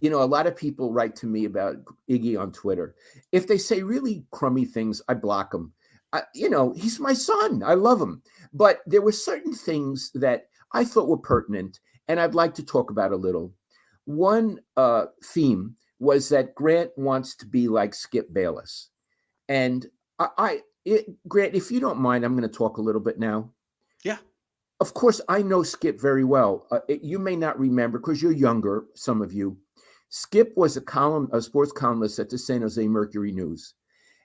A lot of people write to me about Iggy on Twitter. If they say really crummy things, I block them. He's my son. I love him. But there were certain things that I thought were pertinent, and I'd like to talk about a little. One theme was that Grant wants to be like Skip Bayless. And Grant, if you don't mind, I'm going to talk a little bit now. Yeah. Of course, I know Skip very well. You may not remember because you're younger, some of you. Skip was a sports columnist at the San Jose Mercury News.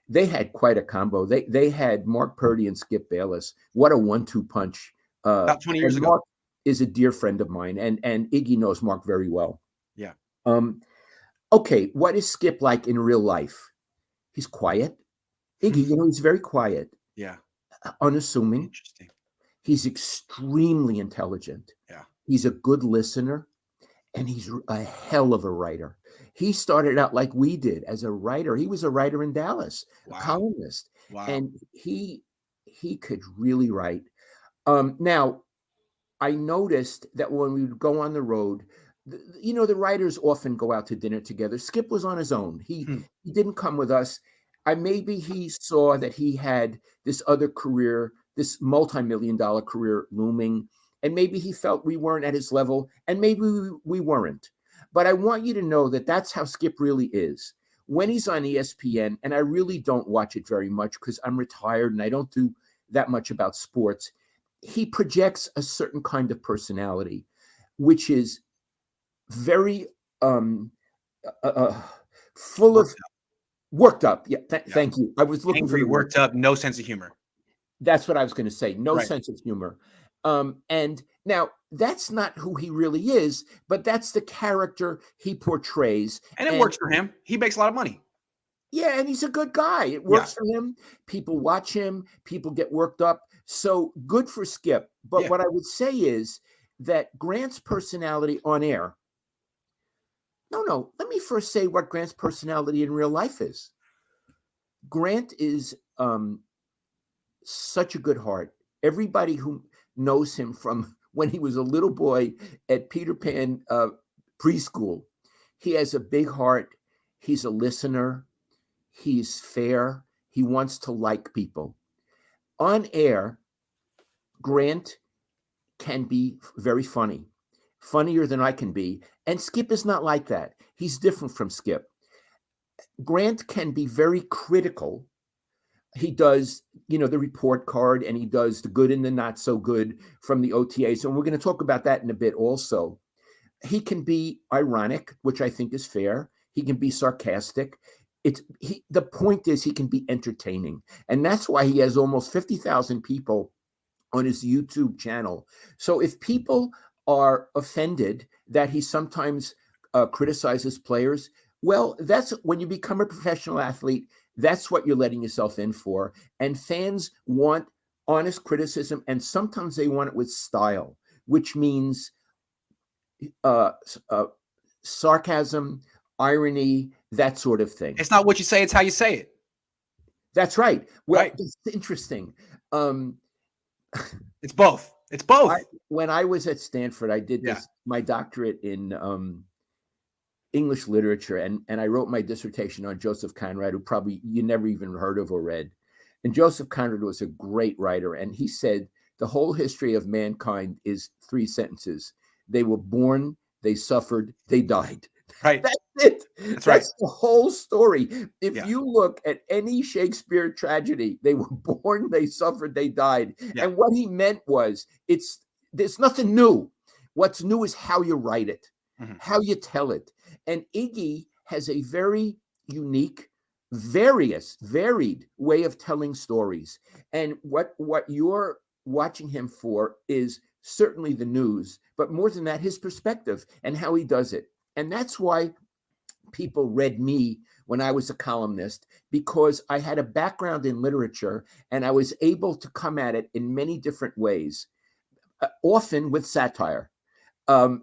They had quite a combo. They had Mark Purdy and Skip Bayless. What a 1-2 punch. About 20 years ago. Mark is a dear friend of mine, and Iggy knows Mark very well. Yeah. Okay, what is Skip like in real life? He's quiet. Iggy, he's very quiet. Yeah. Unassuming. Interesting. He's extremely intelligent. Yeah. He's a good listener, and he's a hell of a writer. He started out like we did as a writer. He was a writer in Dallas, a columnist. Wow. And he could really write. Now, I noticed that when we would go on the road, the writers often go out to dinner together. Skip was on his own. He didn't come with us. Maybe he saw that he had this other career, this multi-million-dollar career looming, and maybe he felt we weren't at his level, and maybe we weren't. But I want you to know that that's how Skip really is. When he's on ESPN, and I really don't watch it very much because I'm retired and I don't do that much about sports, he projects a certain kind of personality, which is very full of worked up. Yeah, thank you. I was looking angry, for worked up, no sense of humor. That's what I was going to say. No sense of humor. And now that's not who he really is, but that's the character he portrays. And it works for him. He makes a lot of money. Yeah, and he's a good guy. It works for him. People watch him. People get worked up. So good for Skip. But what I would say is that Grant's personality on air. No. Let me first say what Grant's personality in real life is. Grant is such a good heart. Everybody who knows him from when he was a little boy at Peter Pan preschool, he has a big heart. He's a listener. He's fair. He wants to like people. On air, Grant can be very funny, funnier than I can be. And Skip is not like that. He's different from Skip. Grant can be very critical. He does, the report card, and he does the good and the not so good from the OTAs. And we're going to talk about that in a bit also. He can be ironic, which I think is fair. He can be sarcastic. The point is he can be entertaining. And that's why he has almost 50,000 people on his YouTube channel. So if people are offended that he sometimes criticizes players, well, that's when you become a professional athlete, that's what you're letting yourself in for. And fans want honest criticism, and sometimes they want it with style, which means sarcasm, irony, that sort of thing. It's not what you say, it's how you say it. That's right. Well, it's interesting. It's both. It's both. When I was at Stanford, I did my doctorate in English literature, and I wrote my dissertation on Joseph Conrad, who probably you never even heard of or read. And Joseph Conrad was a great writer, and he said the whole history of mankind is 3 sentences. They were born, they suffered, they died. Right. That's it. That's the whole story. If you look at any Shakespeare tragedy, they were born, they suffered, they died. Yeah. And what he meant was there's nothing new. What's new is how you write it, how you tell it. And Iggy has a very unique, varied way of telling stories. And what you're watching him for is certainly the news, but more than that, his perspective and how he does it. And that's why people read me when I was a columnist, because I had a background in literature and I was able to come at it in many different ways, often with satire. Not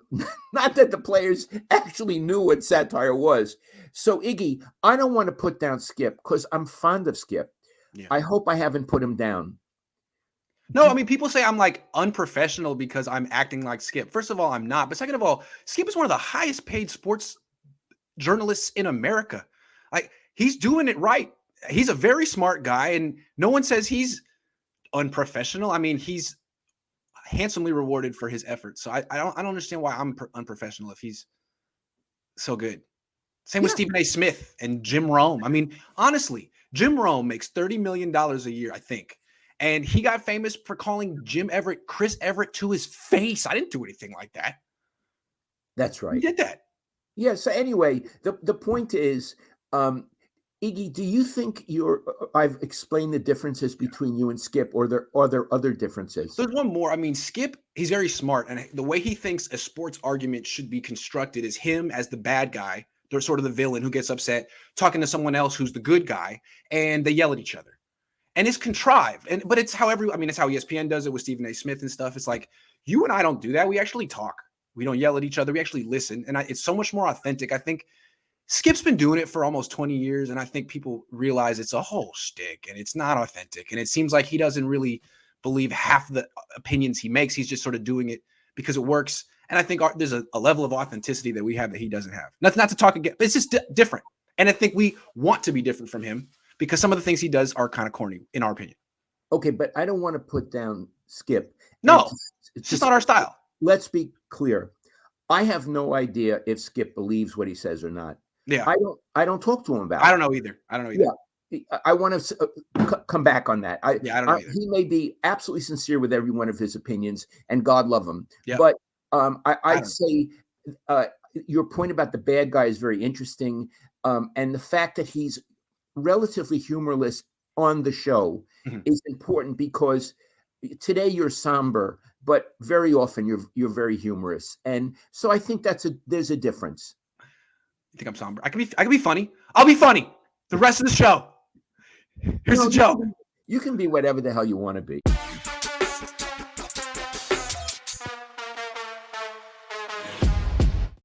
that the players actually knew what satire was. So, Iggy, I don't want to put down Skip because I'm fond of Skip. Yeah. I hope I haven't put him down. No, I mean, people say I'm like unprofessional because I'm acting like Skip. First of all, I'm not. But second of all, Skip is one of the highest paid sports journalists in America. Like, he's doing it right. He's a very smart guy, and no one says he's unprofessional. I mean, he's handsomely rewarded for his efforts. So I don't understand why I'm unprofessional if he's so good. Same with Stephen A. Smith and Jim Rome. I mean, honestly, Jim Rome makes $30 million a year, I think. And he got famous for calling Chris Everett to his face. I didn't do anything like that. That's right. You did that. Yeah. So anyway, the point is, Iggy, do you think I've explained the differences between you and Skip, or are there other differences? There's one more. I mean, Skip, he's very smart. And the way he thinks a sports argument should be constructed is him as the bad guy. They're sort of the villain who gets upset, talking to someone else who's the good guy, and they yell at each other. And it's contrived. But it's how it's how ESPN does it with Stephen A. Smith and stuff. It's like, you and I don't do that. We actually talk. We don't yell at each other. We actually listen. And it's so much more authentic. I think Skip's been doing it for almost 20 years, and I think people realize it's a whole shtick and it's not authentic. And it seems like he doesn't really believe half the opinions he makes. He's just sort of doing it because it works. And I think there's a level of authenticity that we have that he doesn't have. Not to talk again, but it's just different. And I think we want to be different from him because some of the things he does are kind of corny, in our opinion. Okay, but I don't want to put down Skip. No, it's just not our style. Let's be clear. I have no idea if Skip believes what he says or not. Yeah, I don't talk to him about it. I don't know either. Yeah, I want to come back on that. I don't know either. He may be absolutely sincere with every one of his opinions, and God love him. Yeah. But I'd say your point about the bad guy is very interesting, and the fact that he's relatively humorless on the show is important, because today you're somber, but very often you're very humorous, and so I think there's a difference. You think I'm somber? I can be funny. I'll be funny the rest of the show. Here's the joke. You can be whatever the hell you want to be.